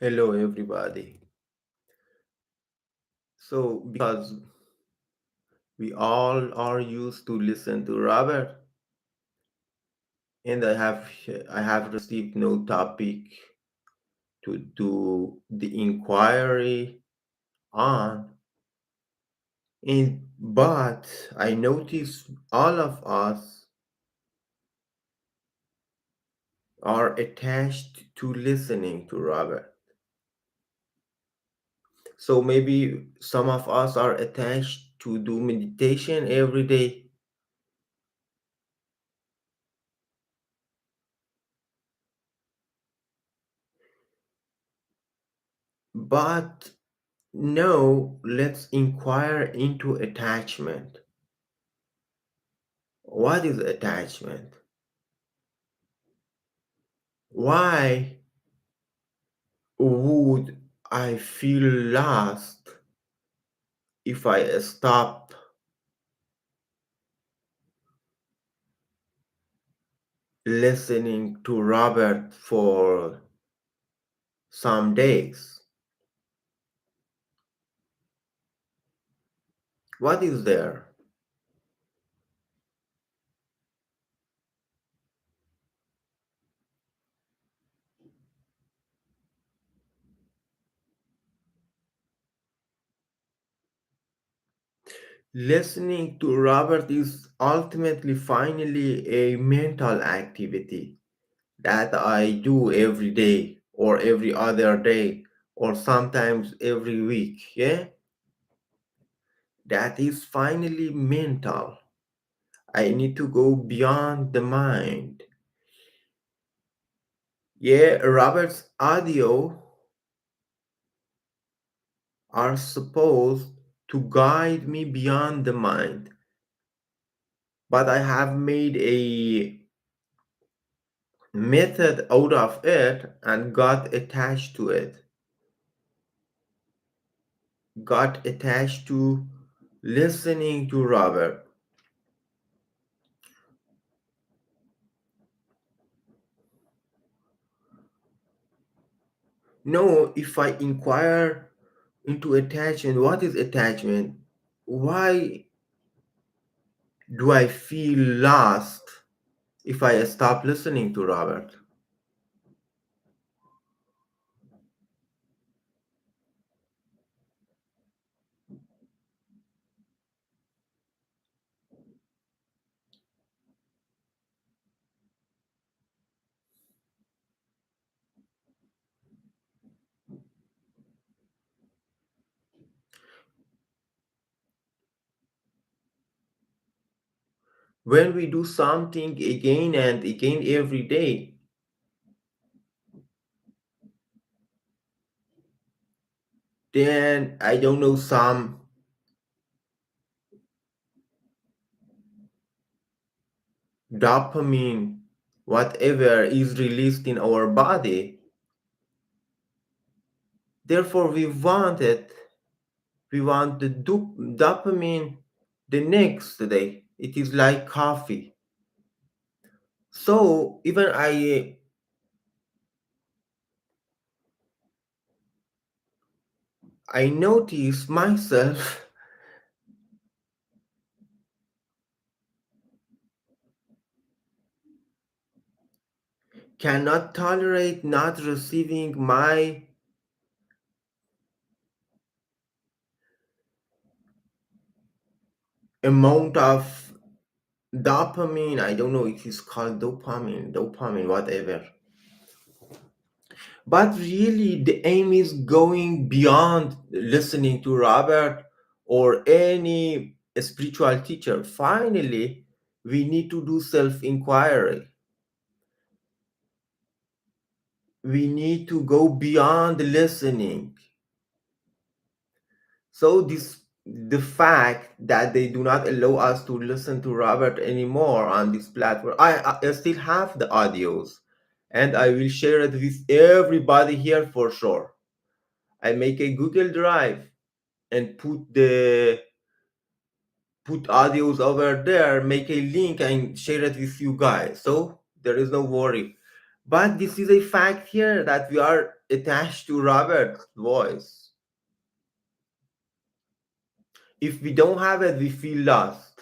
Hello, everybody. So, because we all are used to listen to Robert, and I have received no topic to do the inquiry on, but I notice all of us are attached to listening to Robert. So maybe some of us are attached to do meditation every day, but no, let's inquire into attachment. What is attachment? Why would I feel lost if I stop listening to Robert for some days? What is there? Listening to Robert is ultimately, finally, a mental activity that I do every day or every other day or sometimes every week. Yeah, that is finally mental. I need to go beyond the mind. Yeah, Robert's audio are supposed to guide me beyond the mind, but I have made a method out of it and got attached to listening to Robert. No, if I inquire into attachment, what is attachment? Why do I feel lost if I stop listening to Robert? When we do something again and again every day, then I don't know, some dopamine, whatever, is released in our body. Therefore, we want the dopamine the next day. It is like coffee. So even I notice myself cannot tolerate not receiving my amount of dopamine. I don't know if it's called dopamine, whatever. But really, the aim is going beyond listening to Robert or any spiritual teacher. Finally, we need to do self inquiry. We need to go beyond listening. So, the fact that they do not allow us to listen to Robert anymore on this platform, I still have the audios and I will share it with everybody here for sure. I make a Google Drive and put audios over there, make a link and share it with you guys. So there is no worry. But this is a fact here that we are attached to Robert's voice. If we don't have it, we feel lost.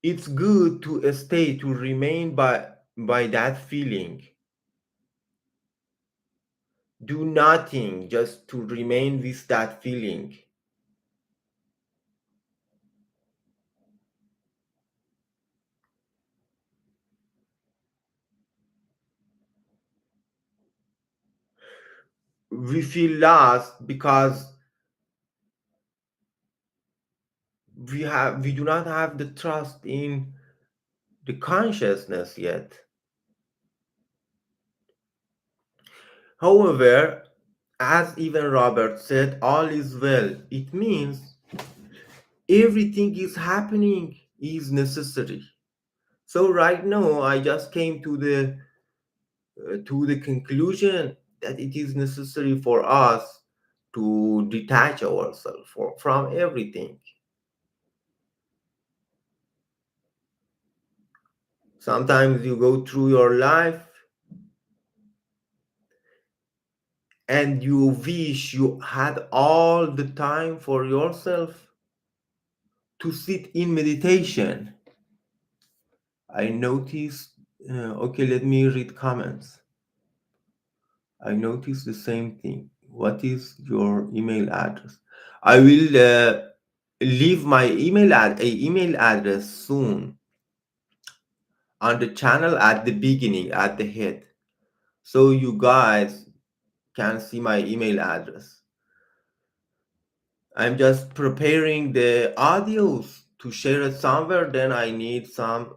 It's good to stay, to remain by that feeling. Do nothing just to remain with that feeling. We feel lost because we do not have the trust in the consciousness yet. However, as even Robert said, all is well. It means everything is happening is necessary. So right now I just came to the conclusion that it is necessary for us to detach ourselves from everything. Sometimes you go through your life and you wish you had all the time for yourself to sit in meditation. I noticed, okay, let me read comments. I noticed the same thing. What is your email address? I will leave my email address soon on the channel at the beginning, at the head, so you guys can see my email address. I'm just preparing the audios to share it somewhere. Then I need some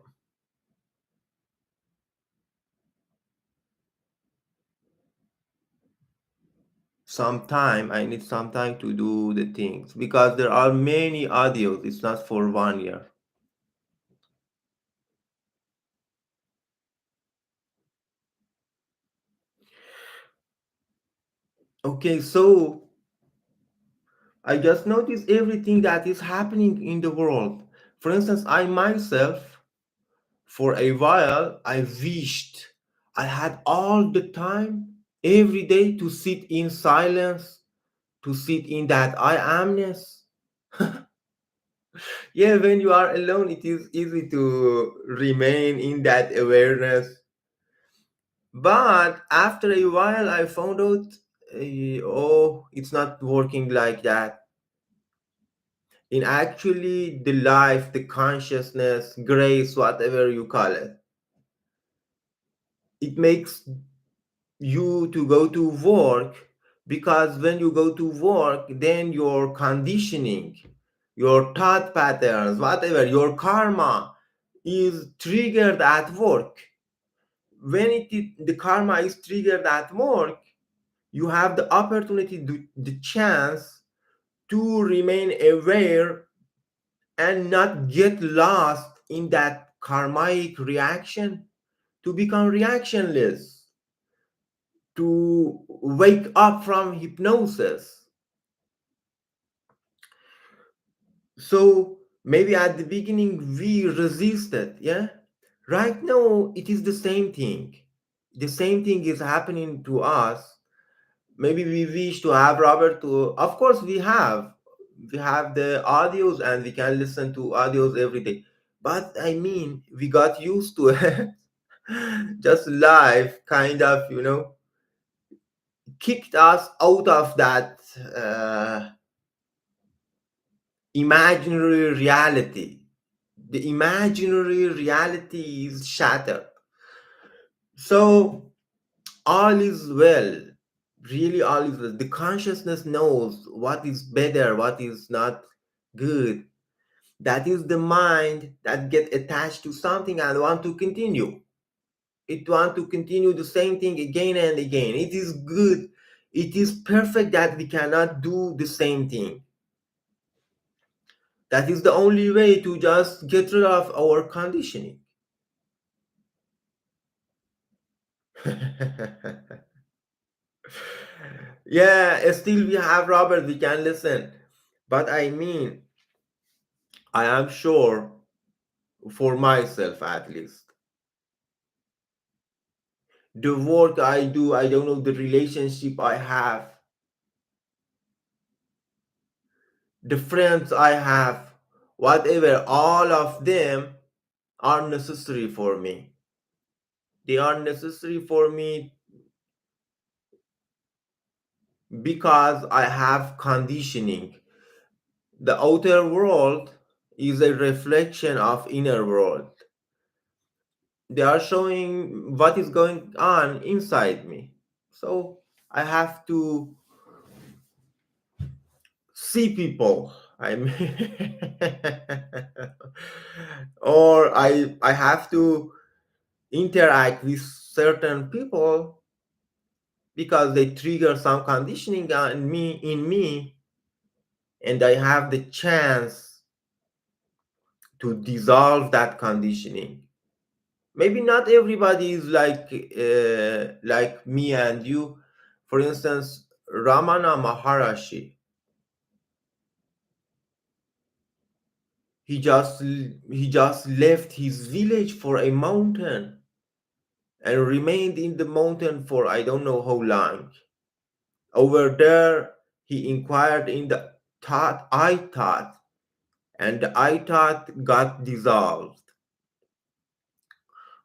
time. I need some time to do the things because there are many audios. It's not for 1 year. Okay, so I just notice everything that is happening in the world. For instance, I myself, for a while, I wished I had all the time every day to sit in silence, to sit in that I amness. Yeah, when you are alone, it is easy to remain in that awareness. But after a while, I found out, oh, it's not working like that. In actually the life, the consciousness, grace, whatever you call it, it makes you to go to work, because when you go to work, then your conditioning, your thought patterns, whatever, your karma is triggered at work. When the karma is triggered at work, you have the opportunity, the chance to remain aware and not get lost in that karmic reaction, to become reactionless, to wake up from hypnosis. So maybe at the beginning we resisted, yeah? Right now it is the same thing. The same thing is happening to us. Maybe we wish to have Robert to, of course we have the audios and we can listen to audios every day. But I mean, we got used to it. Just life kind of, kicked us out of that imaginary reality. The imaginary reality is shattered. So all is well. Really, all is well. The consciousness knows what is better, what is not good. That is the mind that get attached to something and want to continue. It want to continue the same thing again and again. It is good. It is perfect that we cannot do the same thing. That is the only way to just get rid of our conditioning. Yeah, still we have Robert, we can listen. But I mean, I am sure, for myself at least, the work I do, I don't know, the relationship I have, the friends I have, whatever, all of them are necessary for me. They are necessary for me because I have conditioning. The outer world is a reflection of inner world. They are showing what is going on inside me. So I have to see people. I mean, or I have to interact with certain people because they trigger some conditioning in me, and I have the chance to dissolve that conditioning. Maybe not everybody is like me and you. For instance, Ramana Maharashi, he just left his village for a mountain and remained in the mountain for I don't know how long. Over there, he inquired in the thought, I thought, and the I thought got dissolved.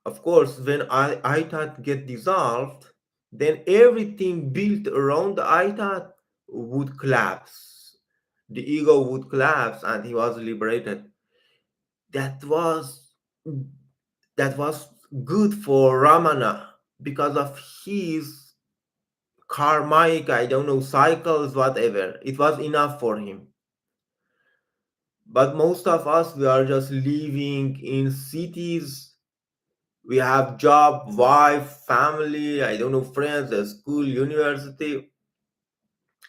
Of course, when I thought get dissolved, then everything built around the I thought would collapse. The ego would collapse, and he was liberated. That was that was good for Ramana because of his karmic, I don't know, cycles, whatever. It was enough for him. But most of us, we are just living in cities. We have job, wife, family, I don't know, friends, a school, university.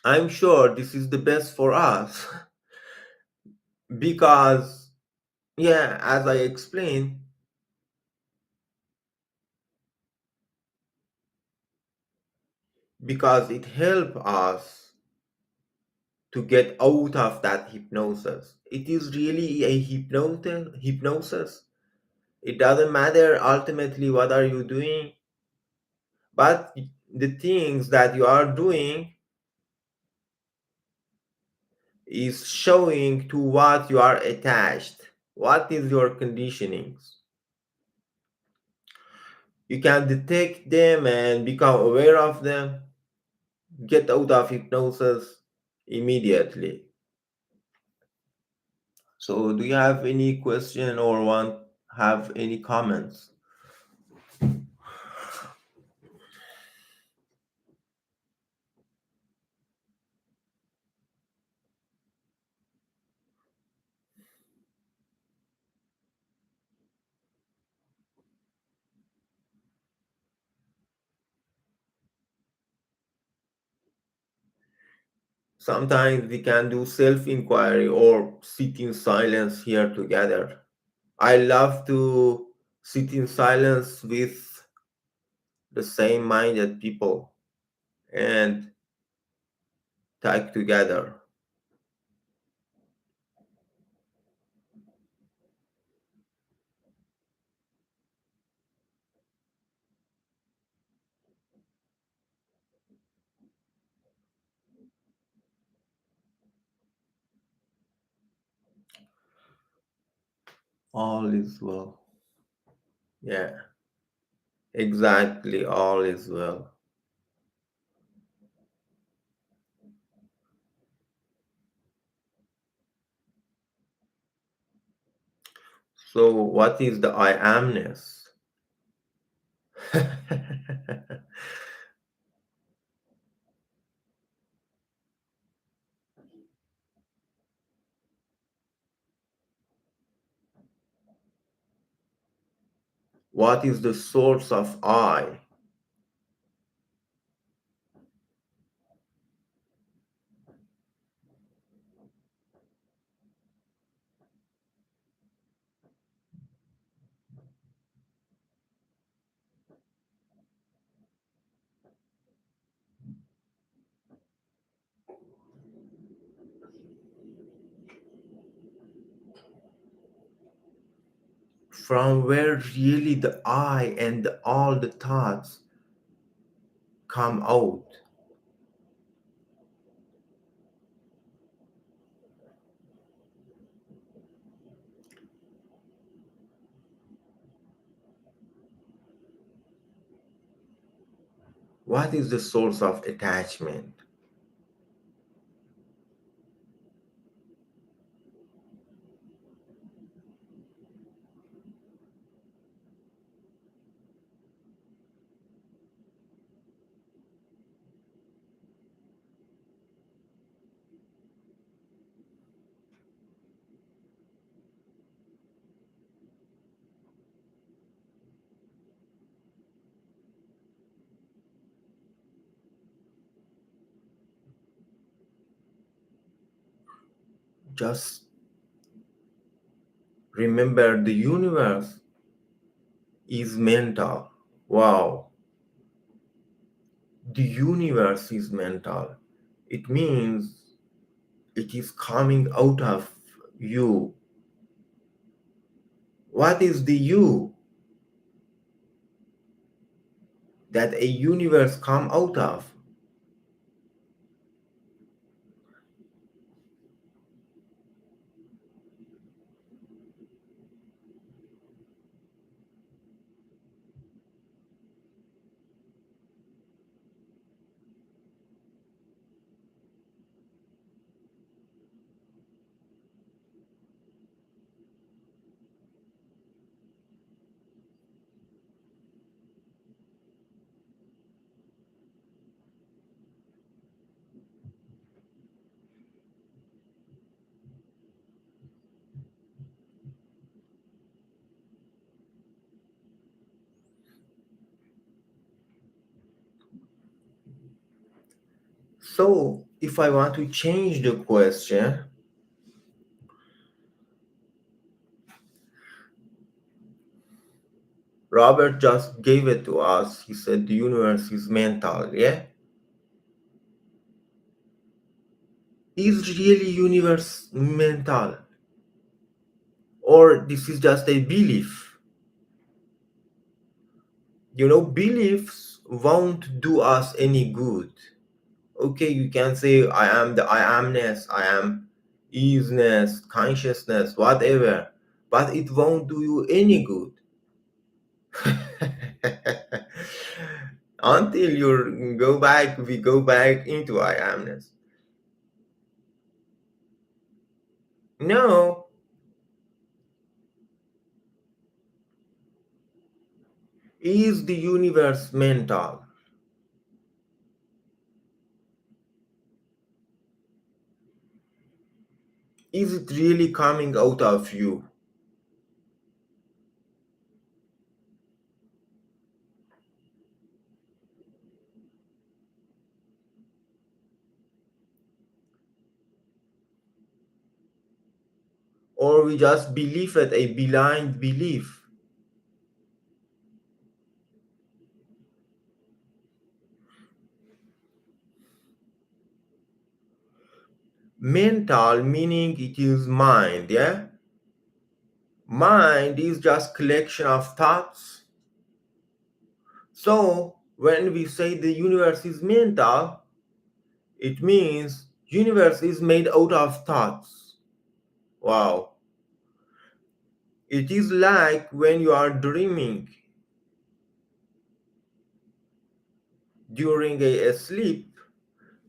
I'm sure this is the best for us because, yeah, as I explained, because it helps us to get out of that hypnosis. It is really a hypnosis. It doesn't matter ultimately what are you doing, but the things that you are doing is showing to what you are attached. What is your conditionings? You can detect them and become aware of them, get out of hypnosis immediately. So, do you have any question or want have any comments? Sometimes we can do self inquiry or sit in silence here together. I love to sit in silence with the same minded people and talk together. All is well. Yeah, exactly. All is well. So, what is the I amness? What is the source of I? From where really the I and all the thoughts come out? What is the source of attachment? Just remember, the universe is mental. Wow, the universe is mental. It means it is coming out of you. What is the you that a universe come out of? So, if I want to change the question, Robert just gave it to us. He said the universe is mental, yeah? Is really universe mental? Or this is just a belief? Beliefs won't do us any good. Okay, you can say I am the I amness, I am isness, consciousness, whatever, but it won't do you any good. Until we go back into I amness. No, is the universe mental? Is it really coming out of you? Or we just believe it, a blind belief? Mental meaning it is mind, yeah? Mind is just collection of thoughts. So when we say the universe is mental, it means universe is made out of thoughts. Wow. It is like when you are dreaming during a sleep,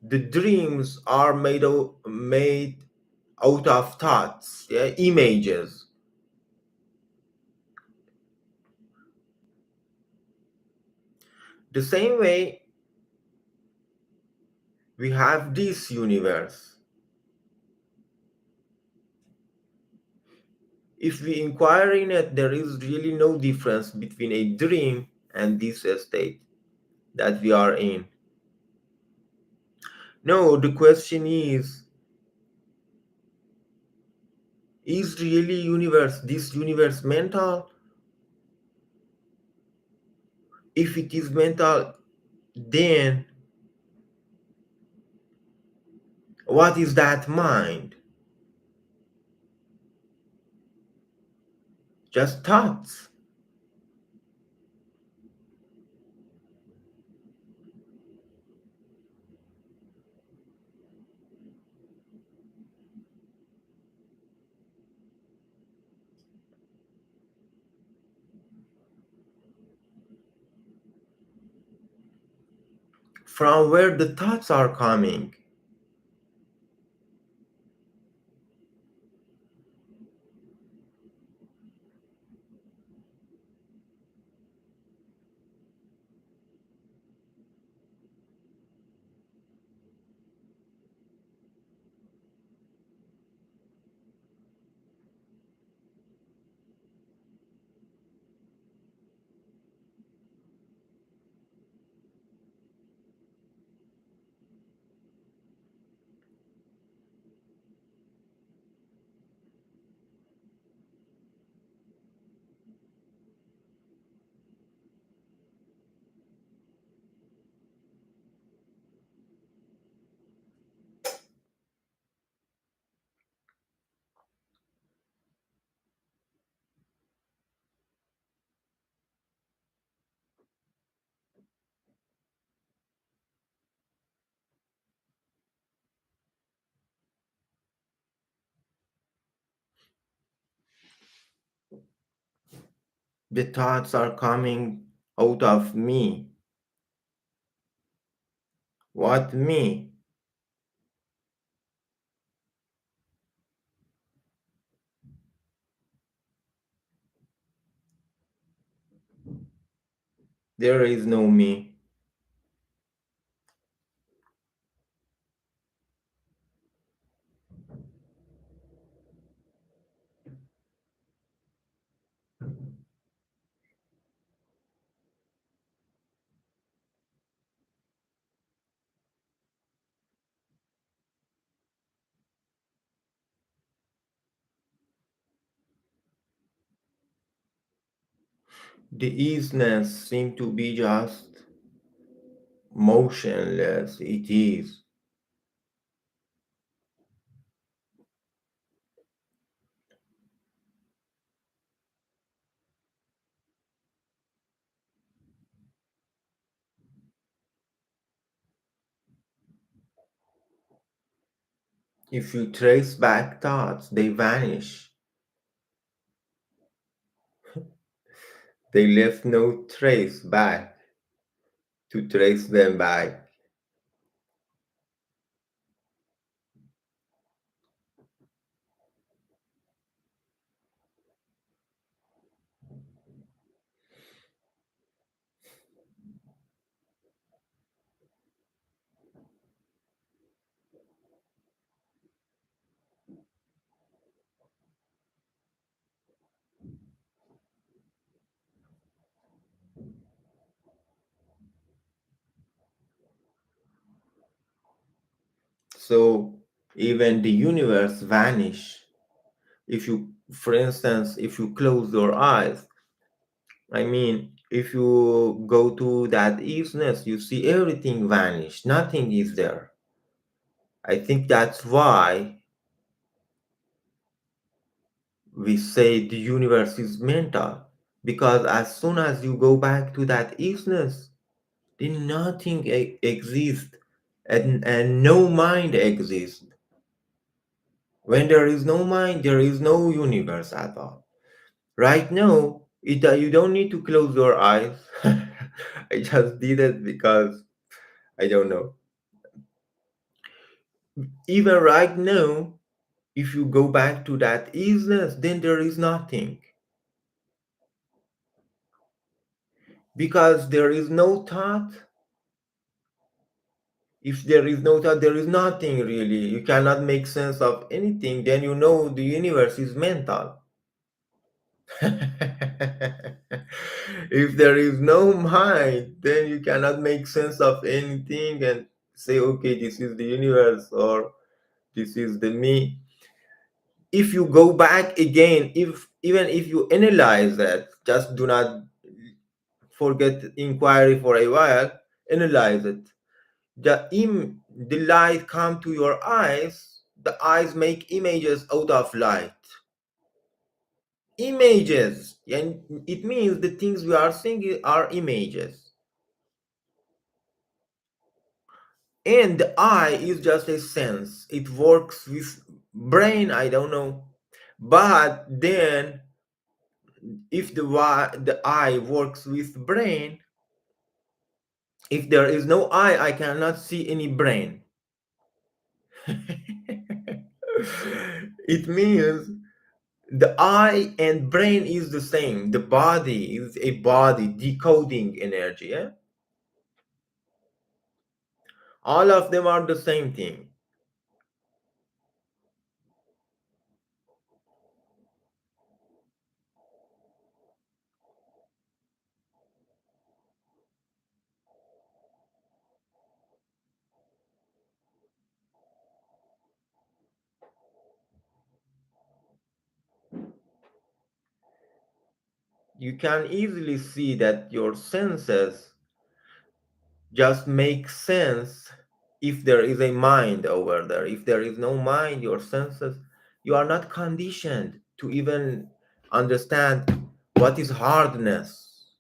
the dreams are made out of thoughts, yeah, images. The same way we have this universe. If we inquire in it, there is really no difference between a dream and this state that we are in. No, the question is really this universe mental? If it is mental, then what is that mind? Just thoughts. from where the thoughts are coming. The thoughts are coming out of me. What me? There is no me. The isness seem to be just motionless. It is. If you trace back thoughts, they vanish. They left no trace back to trace them back. So even the universe vanish. If you, for instance, if you close your eyes, I mean, if you go to that isness, you see everything vanish. Nothing is there. I think that's why we say the universe is mental. Because as soon as you go back to that isness, then nothing exists and no mind exists. When there is no mind, there is no universe at all. Right now, you don't need to close your eyes. I just did it because I don't know. Even right now, if you go back to that isness, then there is nothing. Because there is no thought. If there is no thought, there is nothing really. You cannot make sense of anything. Then you know the universe is mental. If there is no mind, then you cannot make sense of anything and say, okay, this is the universe or this is the me. If you go back again, if even if you analyze that, just do not forget inquiry for a while, analyze it. The light come to your eyes, the eyes make images out of light. Images, and it means the things we are seeing are images. And the eye is just a sense. It works with brain, I don't know. But then if the eye works with brain, If there is no eye, I cannot see any brain. It means the eye and brain is the same. The body is a body decoding energy. Yeah? All of them are the same thing. You can easily see that your senses just make sense if there is a mind over there. If there is no mind, your senses, you are not conditioned to even understand what is hardness.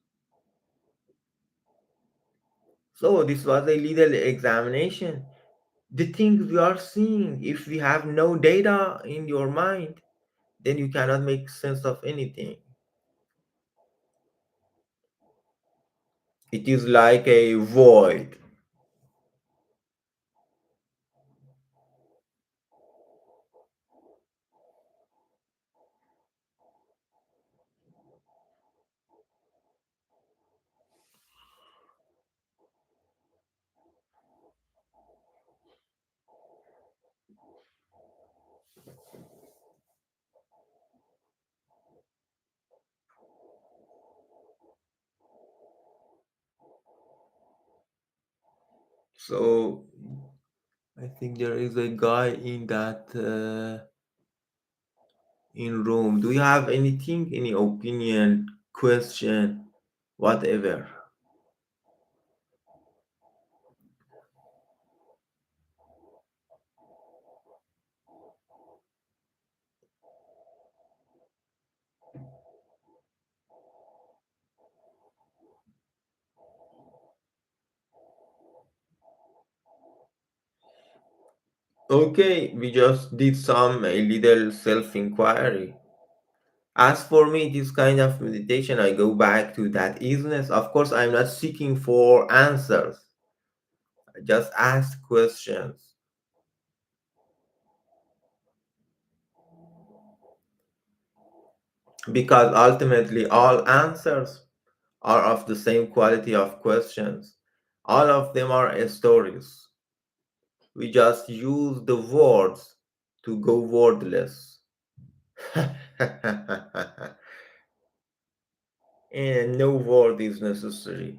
So this was a little examination. The things you are seeing, if we have no data in your mind, then you cannot make sense of anything. It is like a void. So I think there is a guy in that in room. Do you have anything, any opinion, question, whatever? Okay, we just did some a little self-inquiry. As for me, this kind of meditation, I go back to that isness. Of course, I'm not seeking for answers. I just ask questions because ultimately all answers are of the same quality of questions. All of them are stories. We just use the words to go wordless. And no word is necessary.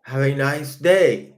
Have a nice day.